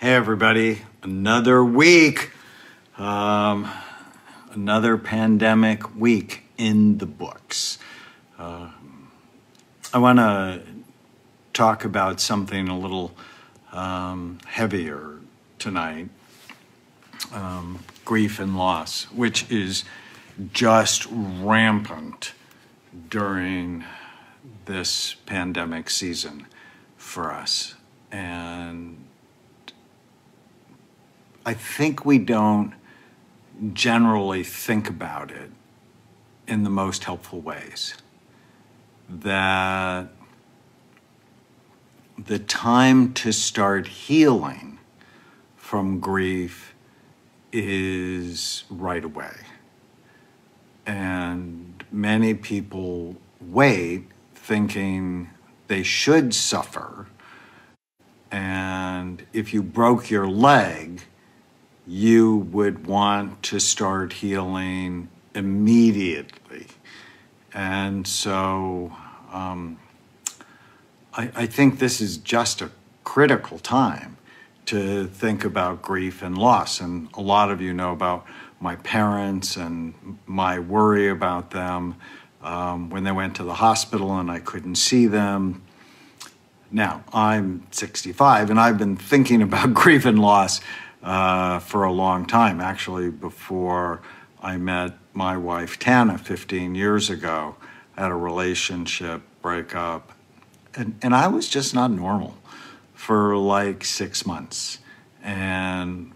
Hey everybody, another week, another pandemic week in the books. I want to talk about something a little heavier tonight, grief and loss, which is just rampant during this pandemic season for us. And I think we don't generally think about it in the most helpful ways. That the time to start healing from grief is right away. And many people wait thinking they should suffer. And if you broke your leg, you would want to start healing immediately. And so I think this is just a critical time to think about grief and loss. And a lot of you know about my parents and my worry about them when they went to the hospital and I couldn't see them. Now, I'm 65 and I've been thinking about grief and loss for a long time, actually before I met my wife Tana 15 years ago. I had a relationship breakup and I was just not normal for like 6 months and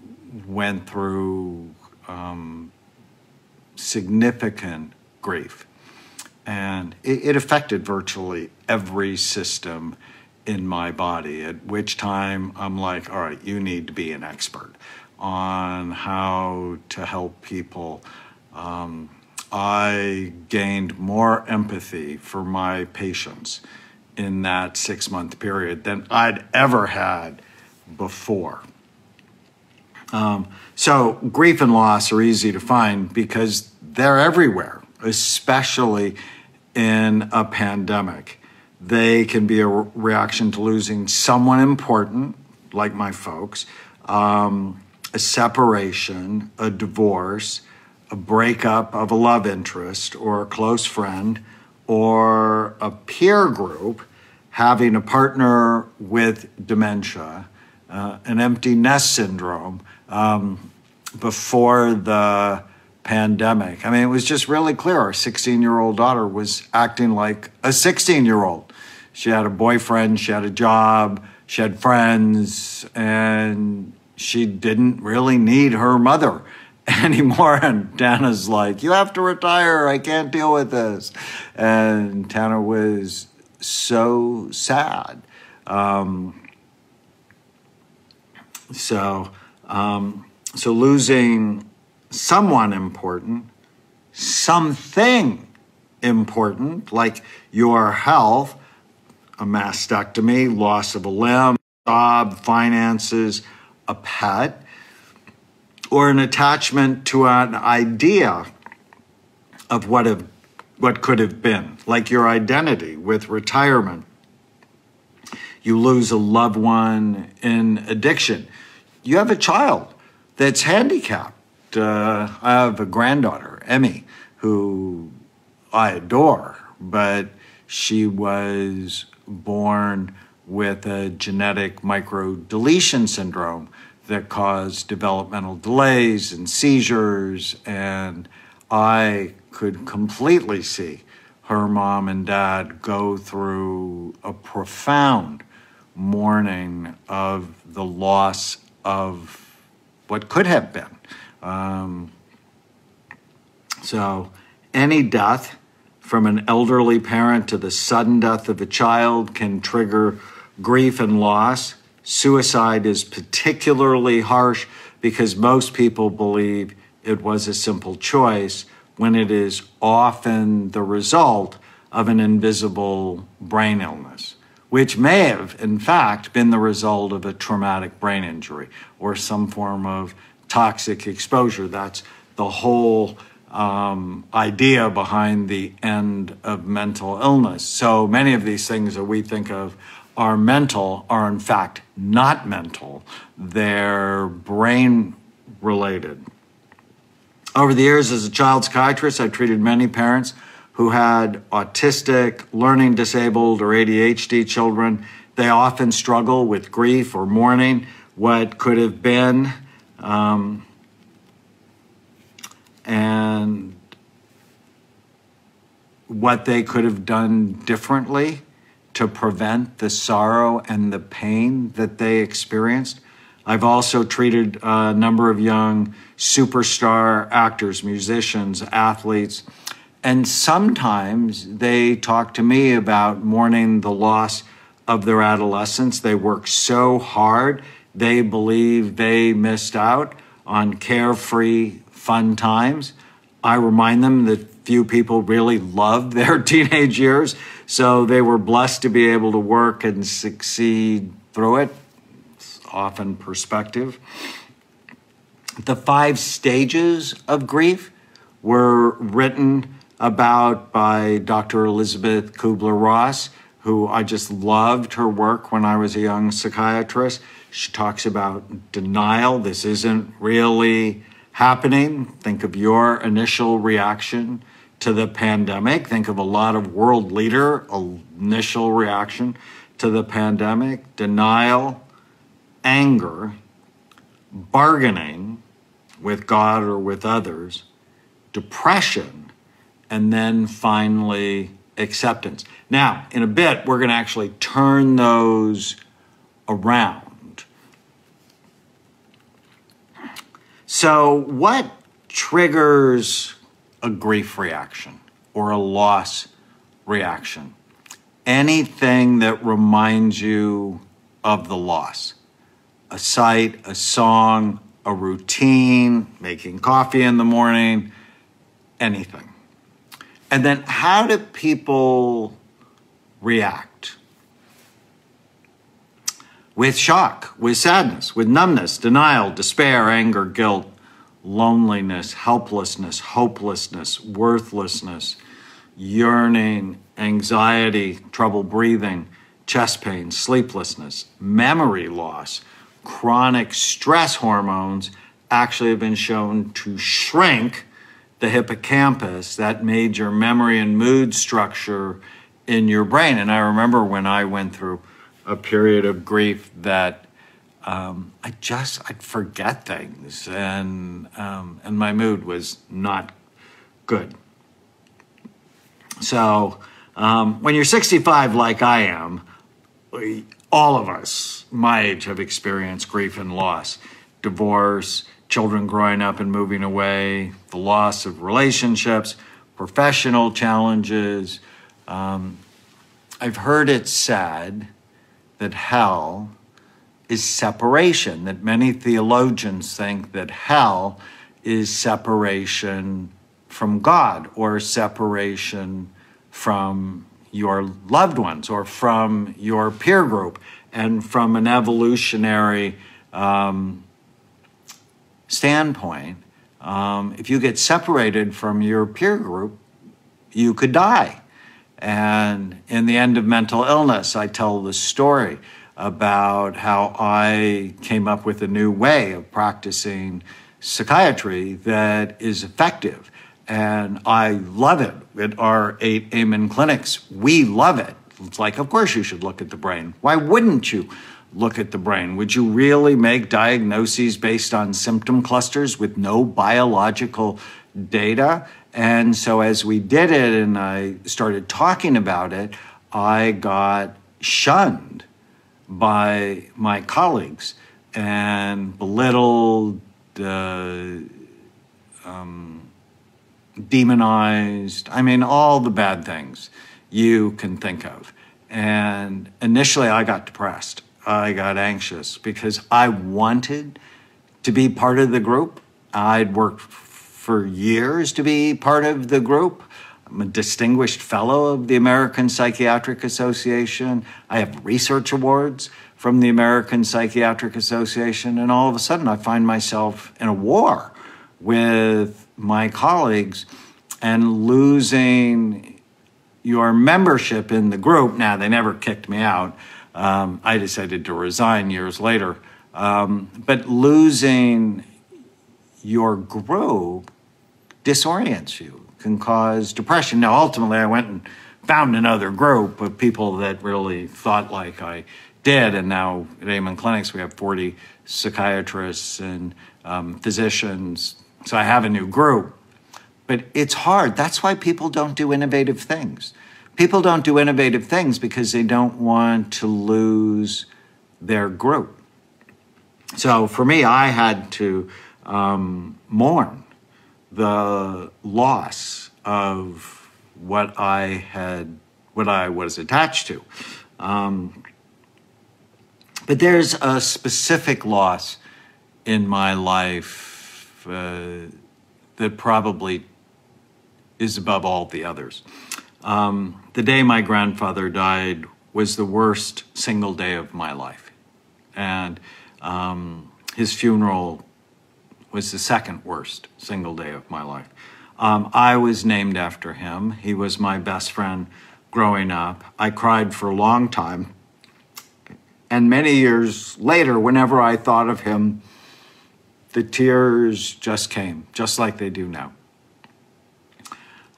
went through significant grief. And it affected virtually every system in my body, at which time I'm like, all right, you need to be an expert on how to help people. I gained more empathy for my patients in that 6-month period than I'd ever had before. So grief and loss are easy to find because they're everywhere, especially in a pandemic. They can be a reaction to losing someone important, like my folks, a separation, a divorce, a breakup of a love interest or a close friend, or a peer group having a partner with dementia, an empty nest syndrome before the pandemic. I mean, it was just really clear. Our 16-year-old daughter was acting like a 16-year-old. She had a boyfriend, she had a job, she had friends, and she didn't really need her mother anymore. And Tana's like, you have to retire, I can't deal with this. And Tana was so sad. So losing someone important, something important, like your health, a mastectomy, loss of a limb, job, finances, a pet, or an attachment to an idea of what could have been, like your identity with retirement. You lose a loved one in addiction. You have a child that's handicapped. I have a granddaughter, Emmy, who I adore, but she was born with a genetic microdeletion syndrome that caused developmental delays and seizures, and I could completely see her mom and dad go through a profound mourning of the loss of what could have been. So any death, from an elderly parent to the sudden death of a child, can trigger grief and loss. Suicide is particularly harsh because most people believe it was a simple choice when it is often the result of an invisible brain illness, which may have, in fact, been the result of a traumatic brain injury or some form of toxic exposure. That's the whole idea behind the end of mental illness. So many of these things that we think of are mental are in fact not mental. They're brain related. Over the years as a child psychiatrist, I've treated many parents who had autistic, learning disabled, or ADHD children. They often struggle with grief or mourning what could have been, and what they could have done differently to prevent the sorrow and the pain that they experienced. I've also treated a number of young superstar actors, musicians, athletes, and sometimes they talk to me about mourning the loss of their adolescence. They worked so hard, they believe they missed out on carefree, fun times. I remind them that few people really loved their teenage years, so they were blessed to be able to work and succeed through it. It's often perspective. The 5 stages of grief were written about by Dr. Elizabeth Kubler-Ross, who I just loved her work when I was a young psychiatrist. She talks about denial. This isn't really happening. Think of your initial reaction to the pandemic. Think of a lot of world leader initial reaction to the pandemic. Denial, anger, bargaining with God or with others, depression, and then finally acceptance. Now, in a bit, we're going to actually turn those around. So what triggers a grief reaction or a loss reaction? Anything that reminds you of the loss. A sight, a song, a routine, making coffee in the morning, anything. And then how do people react? With shock, with sadness, with numbness, denial, despair, anger, guilt, loneliness, helplessness, hopelessness, worthlessness, yearning, anxiety, trouble breathing, chest pain, sleeplessness, memory loss. Chronic stress hormones actually have been shown to shrink the hippocampus, that major memory and mood structure in your brain. And I remember when I went through a period of grief that I'd forget things, and my mood was not good. So when you're 65 like I am, all of us, my age, have experienced grief and loss, divorce, children growing up and moving away, the loss of relationships, professional challenges. I've heard it said that hell is separation, that many theologians think that hell is separation from God or separation from your loved ones or from your peer group. And from an evolutionary standpoint, if you get separated from your peer group, you could die. And in The End of Mental Illness, I tell the story about how I came up with a new way of practicing psychiatry that is effective. And I love it. At our 8 Amen clinics, we love it. It's like, of course you should look at the brain. Why wouldn't you look at the brain? Would you really make diagnoses based on symptom clusters with no biological data? And so as we did it and I started talking about it, I got shunned by my colleagues and belittled, demonized, all the bad things you can think of. And initially I got depressed. I got anxious because I wanted to be part of the group. I'd worked for years to be part of the group. I'm a distinguished fellow of the American Psychiatric Association. I have research awards from the American Psychiatric Association. And all of a sudden I find myself in a war with my colleagues and losing your membership in the group. Now, they never kicked me out, I decided to resign years later. But losing your group disorients you, can cause depression. Now, ultimately, I went and found another group of people that really thought like I did. And now at Amen Clinics, we have 40 psychiatrists and physicians. So I have a new group. But it's hard. That's why people don't do innovative things. People don't do innovative things because they don't want to lose their group. So for me, I had to mourn the loss of what I was attached to. But there's a specific loss in my life that probably is above all the others. The day my grandfather died was the worst single day of my life. And his funeral was the second worst single day of my life. I was named after him. He was my best friend growing up. I cried for a long time. And many years later, whenever I thought of him, the tears just came, just like they do now.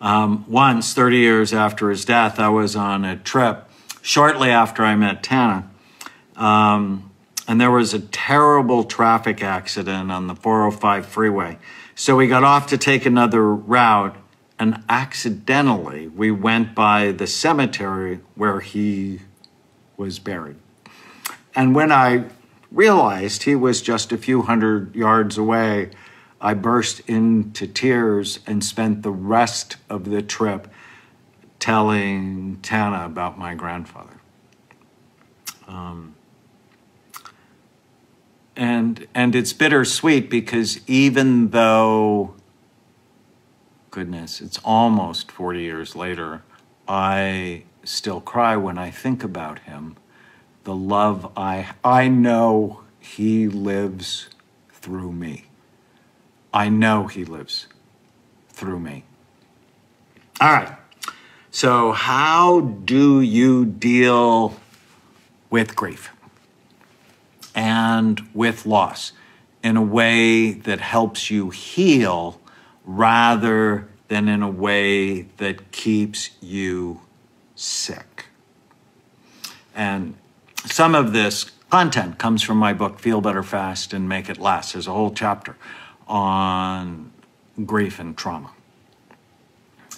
Once, 30 years after his death, I was on a trip shortly after I met Tana. And there was a terrible traffic accident on the 405 freeway. So we got off to take another route, and accidentally we went by the cemetery where he was buried. And when I realized he was just a few hundred yards away, I burst into tears and spent the rest of the trip telling Tana about my grandfather. And it's bittersweet because even though, goodness, it's almost 40 years later, I still cry when I think about him. The love I know he lives through me. I know he lives through me. All right. So how do you deal with grief and with loss in a way that helps you heal rather than in a way that keeps you sick? And some of this content comes from my book, Feel Better Fast and Make It Last. There's a whole chapter on grief and trauma.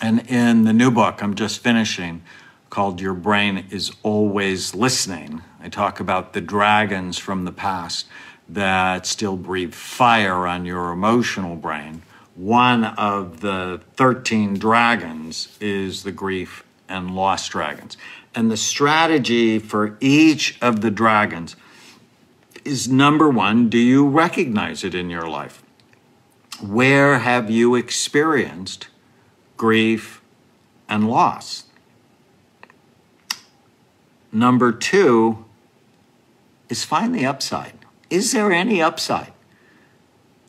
And in the new book I'm just finishing, called Your Brain is Always Listening, I talk about the dragons from the past that still breathe fire on your emotional brain. One of the 13 dragons is the grief and loss dragons. And the strategy for each of the dragons is, number one, do you recognize it in your life? Where have you experienced grief and loss? Number two is find the upside. Is there any upside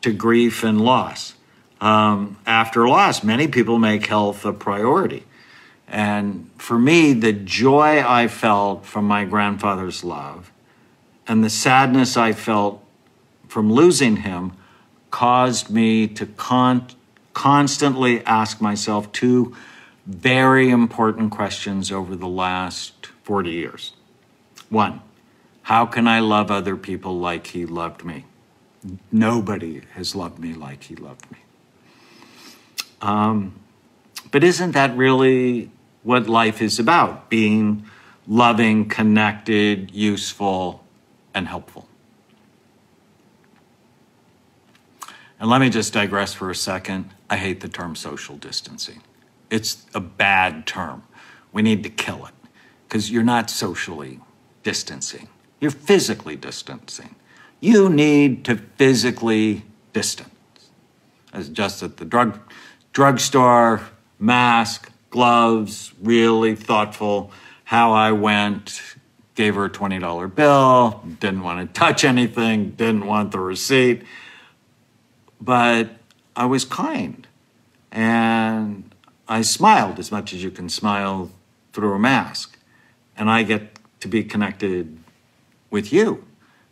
to grief and loss? After loss, many people make health a priority. And for me, the joy I felt from my grandfather's love and the sadness I felt from losing him caused me to constantly ask myself two very important questions over the last 40 years. One, how can I love other people like he loved me? Nobody has loved me like he loved me. But isn't that really what life is about? Being loving, connected, useful, and helpful. And let me just digress for a second. I hate the term social distancing. It's a bad term. We need to kill it because you're not socially distancing. You're physically distancing. You need to physically distance. As just at the drugstore, mask, gloves, really thoughtful. How I went, gave her a $20 bill, didn't want to touch anything, didn't want the receipt. But I was kind. And I smiled as much as you can smile through a mask. And I get to be connected with you.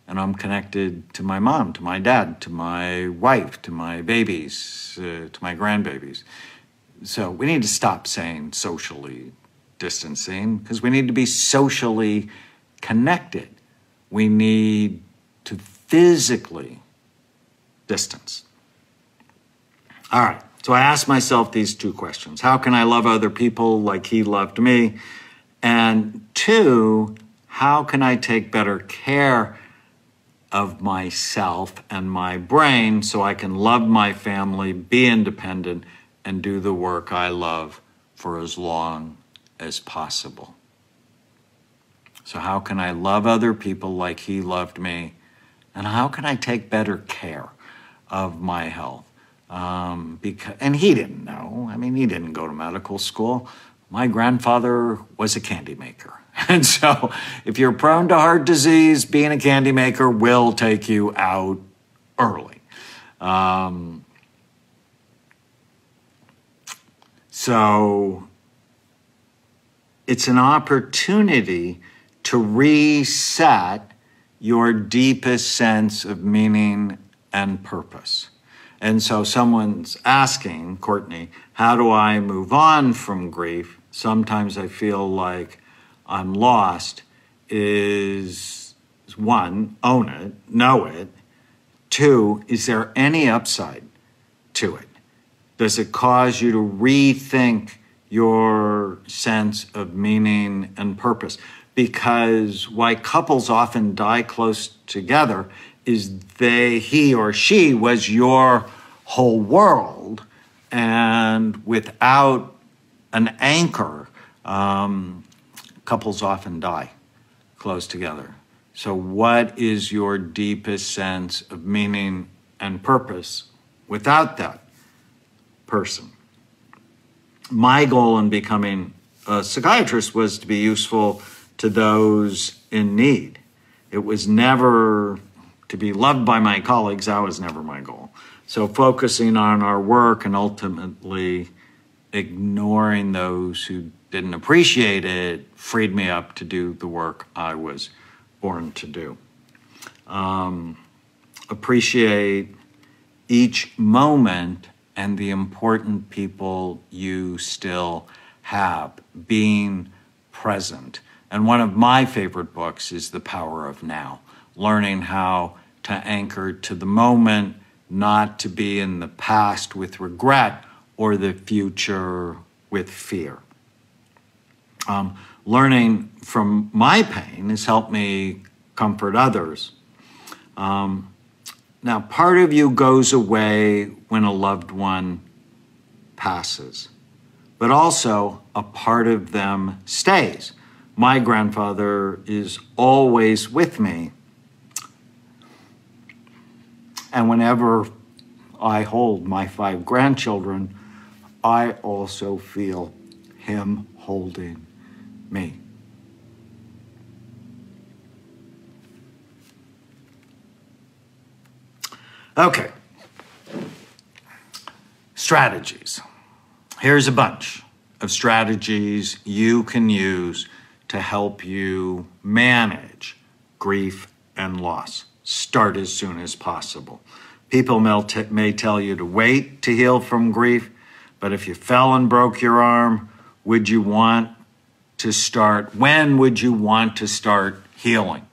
And I'm connected to my mom, to my dad, to my wife, to my babies, to my grandbabies. So we need to stop saying socially distancing, because we need to be socially connected. We need to physically distance. All right, so I asked myself these two questions. How can I love other people like he loved me? And two, how can I take better care of myself and my brain so I can love my family, be independent, and do the work I love for as long as possible? So how can I love other people like he loved me? And how can I take better care of my health? And he didn't know. I mean, he didn't go to medical school. My grandfather was a candy maker. And so if you're prone to heart disease, being a candy maker will take you out early. So it's an opportunity to reset your deepest sense of meaning and purpose. And so someone's asking, Courtney, how do I move on from grief? Sometimes I feel like I'm lost. Is one, own it, know it. Two, is there any upside to it? Does it cause you to rethink your sense of meaning and purpose? Because why couples often die close together is he or she was your whole world, and without an anchor, couples often die close together. So what is your deepest sense of meaning and purpose without that person? My goal in becoming a psychiatrist was to be useful to those in need. It was never to be loved by my colleagues. That was never my goal. So focusing on our work and ultimately ignoring those who didn't appreciate it freed me up to do the work I was born to do. Appreciate each moment and the important people you still have, being present. And one of my favorite books is The Power of Now, learning how to anchor to the moment, not to be in the past with regret or the future with fear. Learning from my pain has helped me comfort others. Now, part of you goes away when a loved one passes, but also a part of them stays. My grandfather is always with me. And whenever I hold my 5 grandchildren, I also feel him holding me. Okay. Strategies. Here's a bunch of strategies you can use to help you manage grief and loss. Start as soon as possible. People may tell you to wait to heal from grief, but if you fell and broke your arm, would you want to start? When would you want to start healing?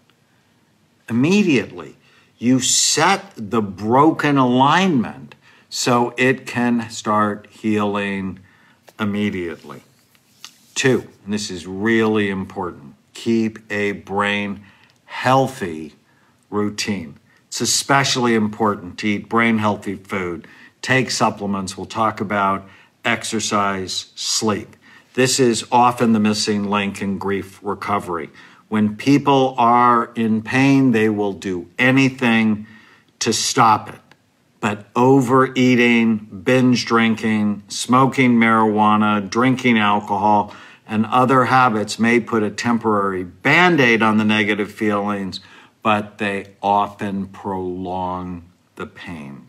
Immediately. You set the broken alignment so it can start healing immediately. 2, and this is really important, keep a brain healthy routine. It's especially important to eat brain healthy food, take supplements. We'll talk about exercise, sleep. This is often the missing link in grief recovery. When people are in pain, they will do anything to stop it. But overeating, binge drinking, smoking marijuana, drinking alcohol, and other habits may put a temporary Band-Aid on the negative feelings, but they often prolong the pain.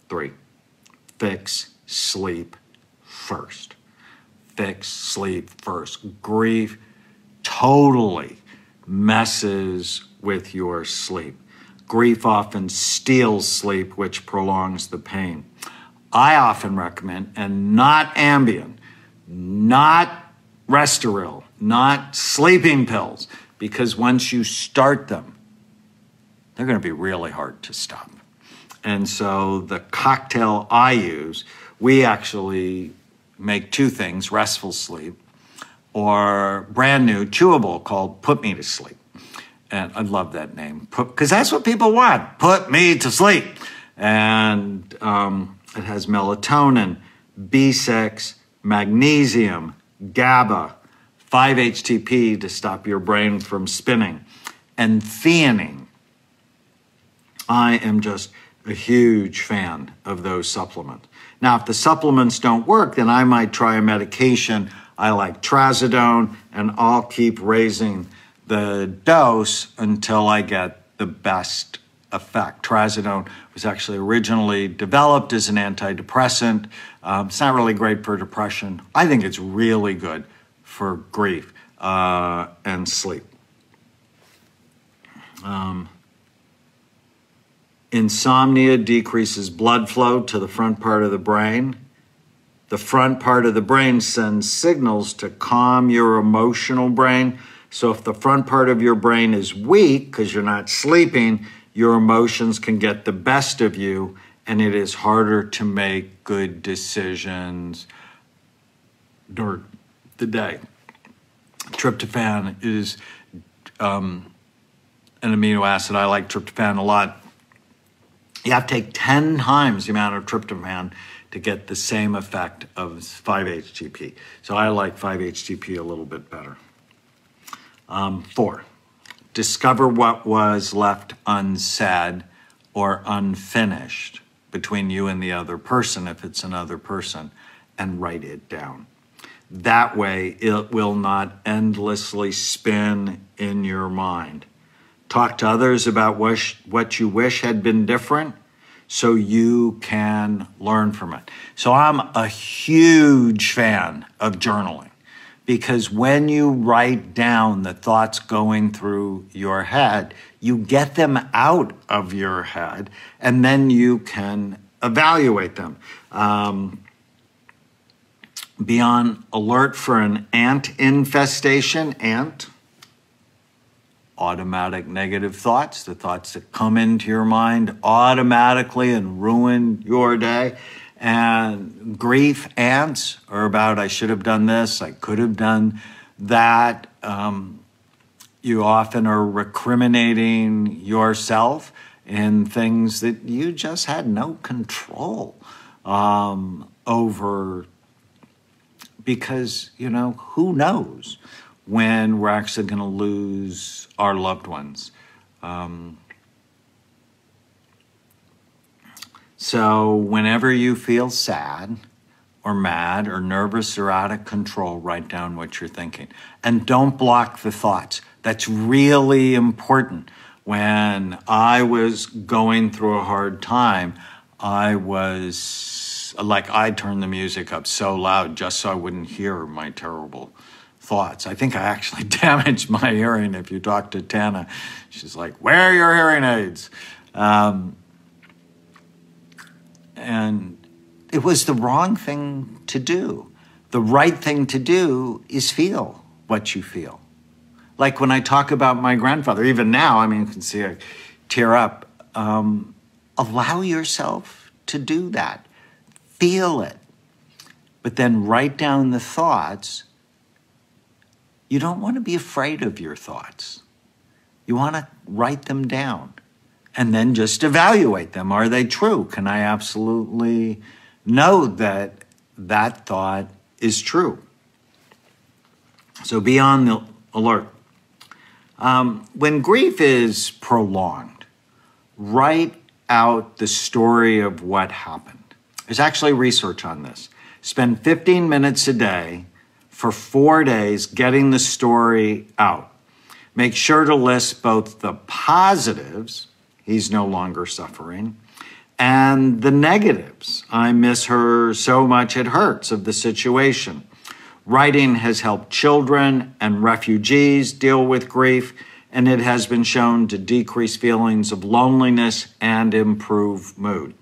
3, fix sleep first. Fix sleep first. Grief totally messes with your sleep. Grief often steals sleep, which prolongs the pain. I often recommend, and not Ambien, not Restoril, not sleeping pills, because once you start them, they're going to be really hard to stop. And so the cocktail I use, we actually make two things, restful sleep, or brand new chewable called Put Me to Sleep. And I love that name, because that's what people want, put me to sleep. And it has melatonin, B6, magnesium, GABA, 5-HTP to stop your brain from spinning, and theanine. I am just a huge fan of those supplements. Now, if the supplements don't work, then I might try a medication. I like trazodone, and I'll keep raising the dose until I get the best effect. Trazodone was actually originally developed as an antidepressant. It's not really great for depression. I think it's really good for grief and sleep. Insomnia decreases blood flow to the front part of the brain. The front part of the brain sends signals to calm your emotional brain. So if the front part of your brain is weak because you're not sleeping, your emotions can get the best of you, and it is harder to make good decisions during the day. Tryptophan is an amino acid. I like tryptophan a lot. You have to take 10 times the amount of tryptophan to get the same effect of 5-HTP. So I like 5-HTP a little bit better. 4, discover what was left unsaid or unfinished between you and the other person, if it's another person, and write it down. That way, it will not endlessly spin in your mind. Talk to others about what you wish had been different so you can learn from it. So I'm a huge fan of journaling, because when you write down the thoughts going through your head, you get them out of your head, and then you can evaluate them. Be on alert for an ant infestation. Ant, automatic negative thoughts, the thoughts that come into your mind automatically and ruin your day. And grief ants are about, I should have done this, I could have done that. You often are recriminating yourself in things that you just had no control over, because, who knows when we're actually going to lose our loved ones. So whenever you feel sad or mad or nervous or out of control, write down what you're thinking. And don't block the thoughts. That's really important. When I was going through a hard time, I turned the music up so loud just so I wouldn't hear my terrible thoughts. I think I actually damaged my hearing. If you talk to Tana, she's like, "Where are your hearing aids?" And it was the wrong thing to do. The right thing to do is feel what you feel. Like when I talk about my grandfather, even now, you can see I tear up. Allow yourself to do that. Feel it. But then write down the thoughts. You don't want to be afraid of your thoughts. You want to write them down and then just evaluate them. Are they true? Can I absolutely know that that thought is true? So be on the alert. When grief is prolonged, write out the story of what happened. There's actually research on this. Spend 15 minutes a day for 4 days getting the story out. Make sure to list both the positives, he's no longer suffering, and the negatives, I miss her so much it hurts, of the situation. Writing has helped children and refugees deal with grief, and it has been shown to decrease feelings of loneliness and improve mood.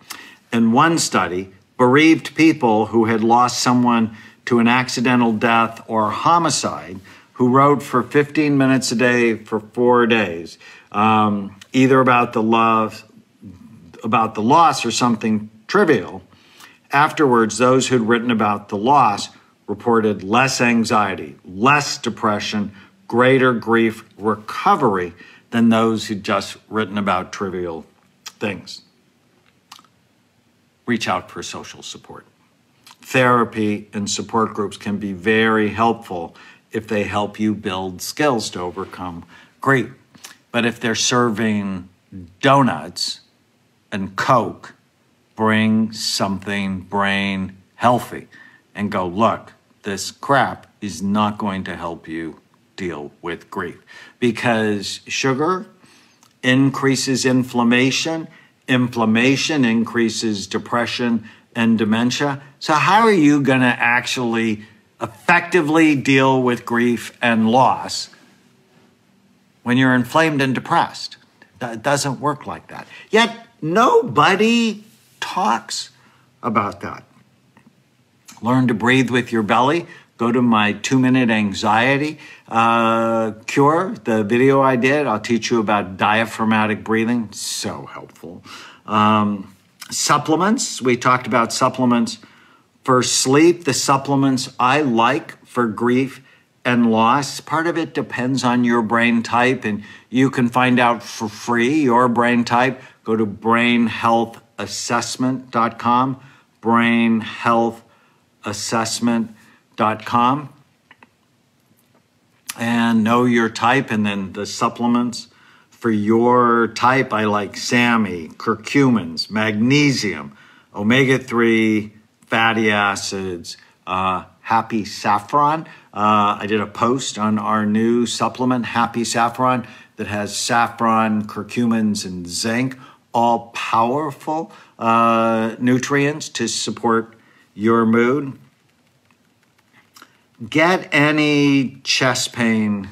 In one study, bereaved people who had lost someone to an accidental death or homicide, who wrote for 15 minutes a day for 4 days, either about the loss or something trivial. Afterwards, those who'd written about the loss reported less anxiety, less depression, greater grief recovery than those who'd just written about trivial things. Reach out for social support. Therapy and support groups can be very helpful if they help you build skills to overcome grief. But if they're serving donuts and Coke, bring something brain healthy and go, look, this crap is not going to help you deal with grief, because sugar increases inflammation. Inflammation increases depression and dementia. So how are you going to actually effectively deal with grief and loss when you're inflamed and depressed? It doesn't work like that. Yet nobody talks about that. Learn to breathe with your belly. Go to my 2-minute anxiety cure, the video I did. I'll teach you about diaphragmatic breathing. So helpful. Supplements. We talked about supplements for sleep. The supplements I like for grief and loss, part of it depends on your brain type, and you can find out for free your brain type. Go to brainhealthassessment.com, brainhealthassessment.com, and know your type. And then the supplements for your type, I like SAMe, curcumins, magnesium, omega-3 fatty acids, Happy Saffron. I did a post on our new supplement, Happy Saffron, that has saffron, curcumins, and zinc, all powerful nutrients to support your mood. Get any chest pain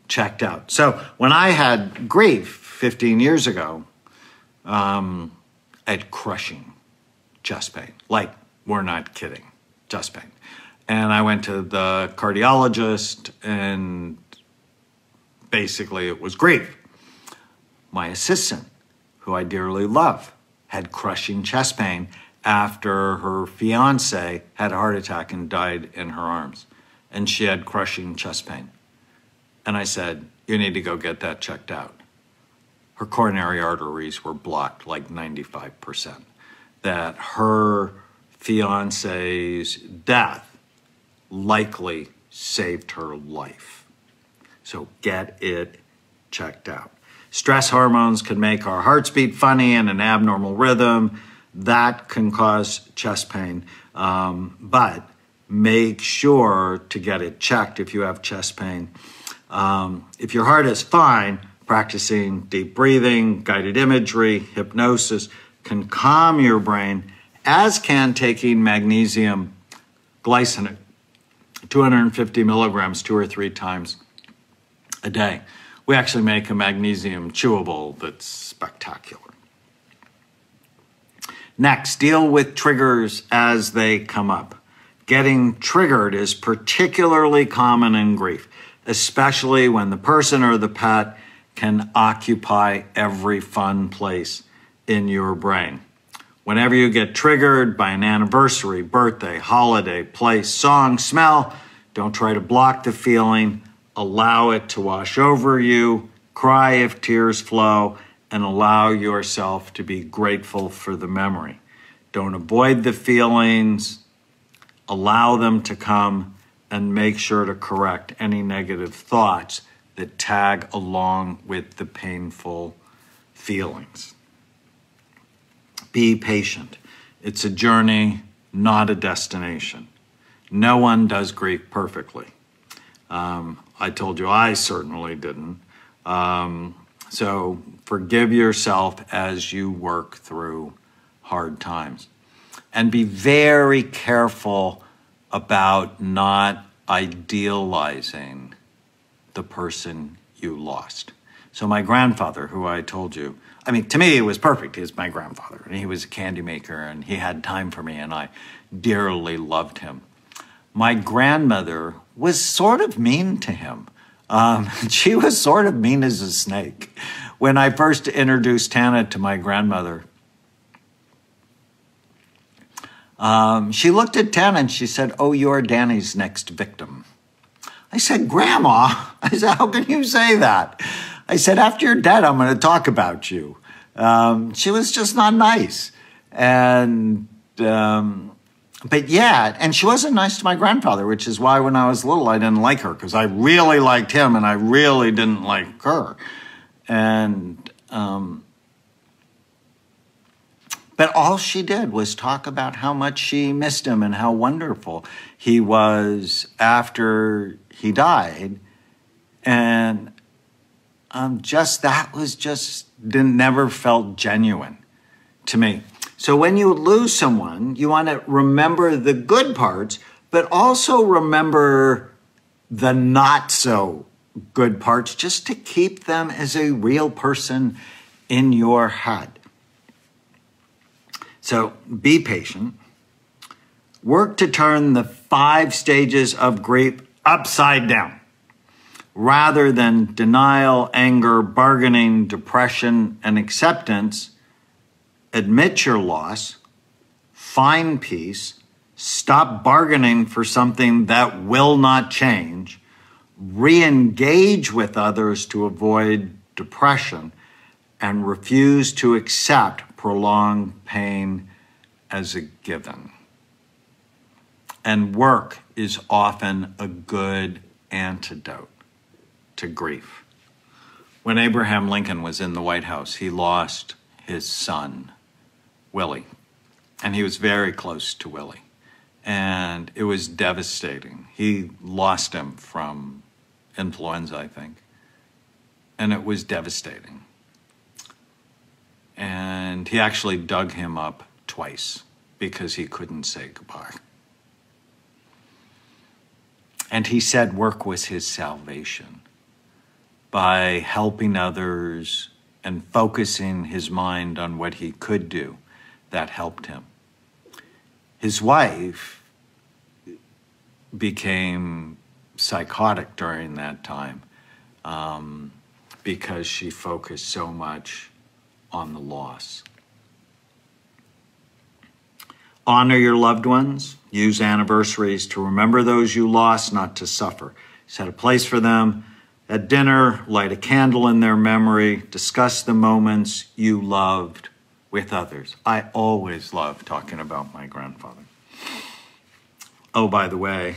checked out. So when I had grief 15 years ago, I had crushing chest pain. Like, we're not kidding, chest pain. And I went to the cardiologist, and basically it was grief. My assistant, who I dearly love, had crushing chest pain after her fiance had a heart attack and died in her arms. And she had crushing chest pain. And I said, you need to go get that checked out. Her coronary arteries were blocked like 95%. That her fiance's death likely saved her life. So get it checked out. Stress hormones can make our hearts beat funny and an abnormal rhythm. That can cause chest pain. But make sure to get it checked if you have chest pain. If your heart is fine, practicing deep breathing, guided imagery, hypnosis can calm your brain, as can taking magnesium glycinate, 250 milligrams 2 or 3 times a day. We actually make a magnesium chewable that's spectacular. Next, deal with triggers as they come up. Getting triggered is particularly common in grief, especially when the person or the pet can occupy every fun place in your brain. Whenever you get triggered by an anniversary, birthday, holiday, place, song, smell, don't try to block the feeling. Allow it to wash over you. Cry if tears flow, and allow yourself to be grateful for the memory. Don't avoid the feelings. Allow them to come, and make sure to correct any negative thoughts that tag along with the painful feelings. Be patient. It's a journey, not a destination. No one does grief perfectly. I told you I certainly didn't. So forgive yourself as you work through hard times. And be very careful about not idealizing the person you lost. So my grandfather, who I told you, I mean, to me, it was perfect. He was my grandfather, and he was a candy maker, and he had time for me, and I dearly loved him. My grandmother was sort of mean to him. She was sort of mean as a snake. When I first introduced Tana to my grandmother, she looked at Tana and she said, "Oh, you're Danny's next victim." I said, "Grandma," I said, "how can you say that?" I said, "After you're dead, I'm going to talk about you." She was just not nice. And, but yeah, and she wasn't nice to my grandfather, which is why when I was little, I didn't like her, because I really liked him and I really didn't like her. And, but all she did was talk about how much she missed him and how wonderful he was after he died. And never felt genuine to me. So when you lose someone, you want to remember the good parts, but also remember the not so good parts, just to keep them as a real person in your head. So be patient. Work to turn the 5 stages of grief upside down. Rather than denial, anger, bargaining, depression, and acceptance, admit your loss, find peace, stop bargaining for something that will not change, re-engage with others to avoid depression, and refuse to accept prolonged pain as a given. And work is often a good antidote to grief. When Abraham Lincoln was in the White House, he lost his son, Willie, and he was very close to Willie, and it was devastating. He lost him from influenza, I think, and it was devastating. And he actually dug him up twice because he couldn't say goodbye. And he said work was his salvation. By helping others and focusing his mind on what he could do, that helped him. His wife became psychotic during that time because she focused so much on the loss. Honor your loved ones. Use anniversaries to remember those you lost, not to suffer. Set a place for them. At dinner, light a candle in their memory. Discuss the moments you loved with others. I always love talking about my grandfather. Oh, by the way,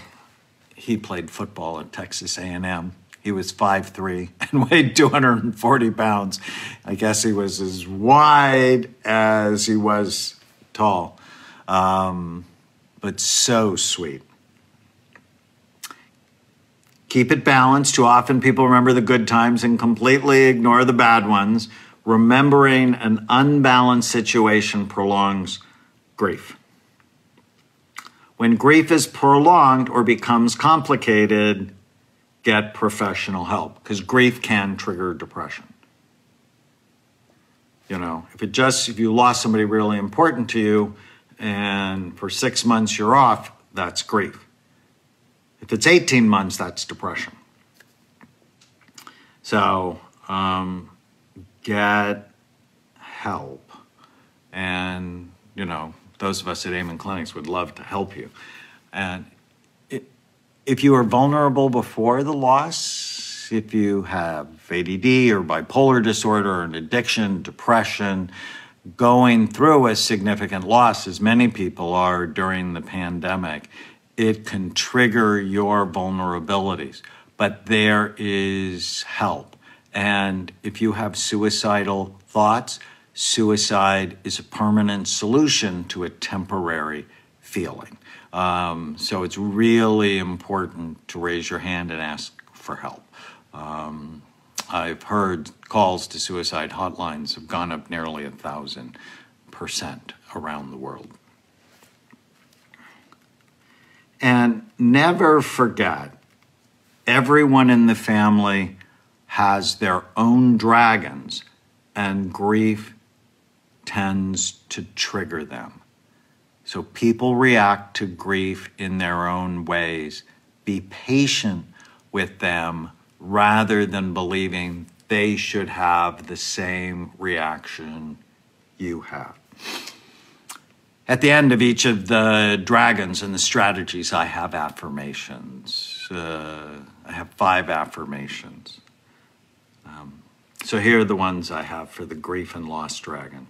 he played football at Texas A&M. He was 5'3" and weighed 240 pounds. I guess he was as wide as he was tall, but so sweet. Keep it balanced. Too often people remember the good times and completely ignore the bad ones. Remembering an unbalanced situation prolongs grief. When grief is prolonged or becomes complicated, get professional help, because grief can trigger depression. You know, if you lost somebody really important to you and for 6 months you're off, that's grief. If it's 18 months, that's depression. So get help. And, you know, those of us at Amen Clinics would love to help you. And if you are vulnerable before the loss, if you have ADD or bipolar disorder or an addiction, depression, going through a significant loss, as many people are during the pandemic, it can trigger your vulnerabilities. But there is help. And if you have suicidal thoughts, suicide is a permanent solution to a temporary feeling. So it's really important to raise your hand and ask for help. I've heard calls to suicide hotlines have gone up nearly 1,000% around the world. And never forget, everyone in the family has their own dragons, and grief tends to trigger them. So people react to grief in their own ways. Be patient with them rather than believing they should have the same reaction you have. At the end of each of the dragons and the strategies, I have affirmations. I have 5 affirmations. So here are the ones I have for the grief and loss dragon.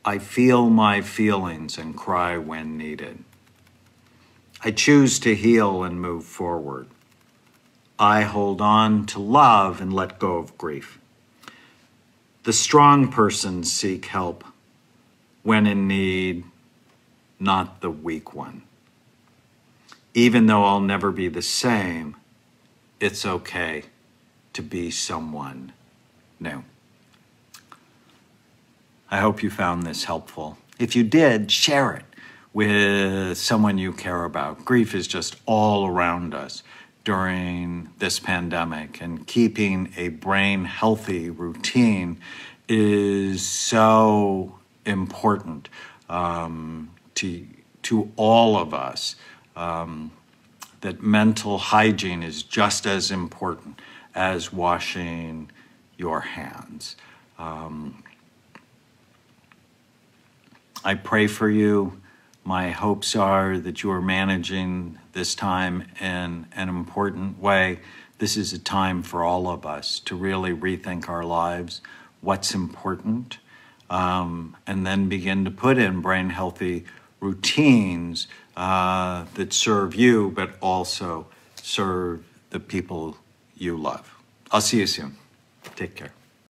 I feel my feelings and cry when needed. I choose to heal and move forward. I hold on to love and let go of grief. The strong person seek help when in need, not the weak one. Even though I'll never be the same, it's okay to be someone new. I hope you found this helpful. If you did, share it with someone you care about. Grief is just all around us during this pandemic, and keeping a brain healthy routine is so important to all of us, that mental hygiene is just as important as washing your hands. I pray for you. My hopes are that you are managing this time in an important way. This is a time for all of us to really rethink our lives, what's important, and then begin to put in brain healthy routines that serve you, but also serve the people you love. I'll see you soon. Take care.